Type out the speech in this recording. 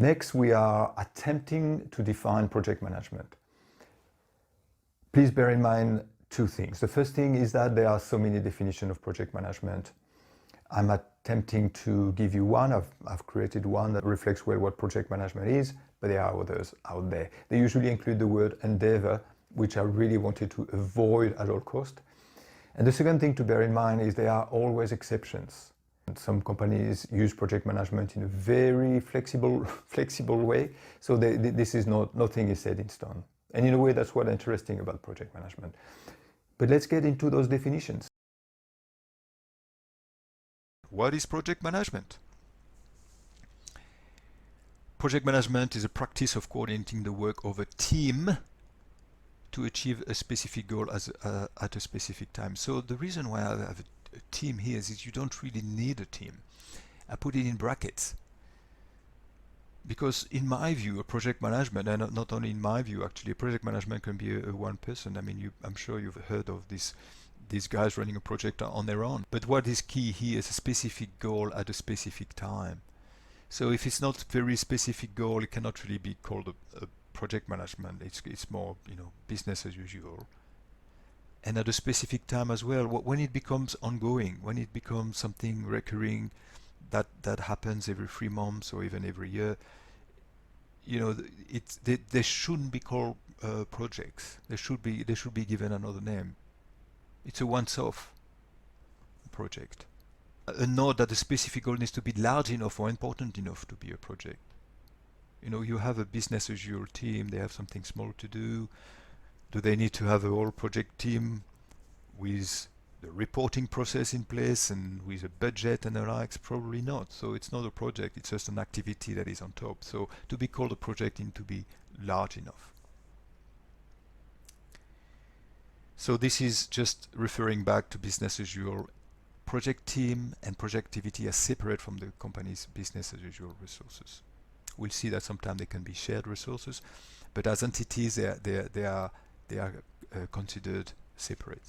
Next, we are attempting to define project management. Please bear in mind two things. The first thing is that there are so many definitions of project management. I'm attempting to give you one. I've created one that reflects well what project management is, but there are others out there. They usually include the word endeavor, which I really wanted to avoid at all cost. And the second thing to bear in mind is there are always exceptions. Some companies use project management in a very flexible way. So this is nothing is set in stone. And in a way, that's what's interesting about project management. But let's get into those definitions. What is project management? Project management is a practice of coordinating the work of a team to achieve a specific goal at a specific time. So the reason why I have a team here is you don't really need a team. I put it in brackets because in my view, a project management, and not only in my view actually, a project management can be a one person. I mean, I'm sure you've heard of these guys running a project on their own. But what is key here is a specific goal at a specific time. So if it's not a very specific goal, it cannot really be called a project management. It's more, business as usual. And at a specific time as well, when it becomes ongoing, when it becomes something recurring that happens every 3 months or even every year, they shouldn't be called projects. They should be given another name. It's a once-off project. Note that the specific goal needs to be large enough or important enough to be a project. You have a business as usual team, they have something small to do. Do they need to have a whole project team with the reporting process in place and with a budget and the likes? Probably not. So it's not a project, it's just an activity that is on top. So to be called a project, it needs to be large enough. So this is just referring back to business as usual. Project team and project activity are separate from the company's business as usual resources. We'll see that sometimes they can be shared resources, but as entities they are considered separate.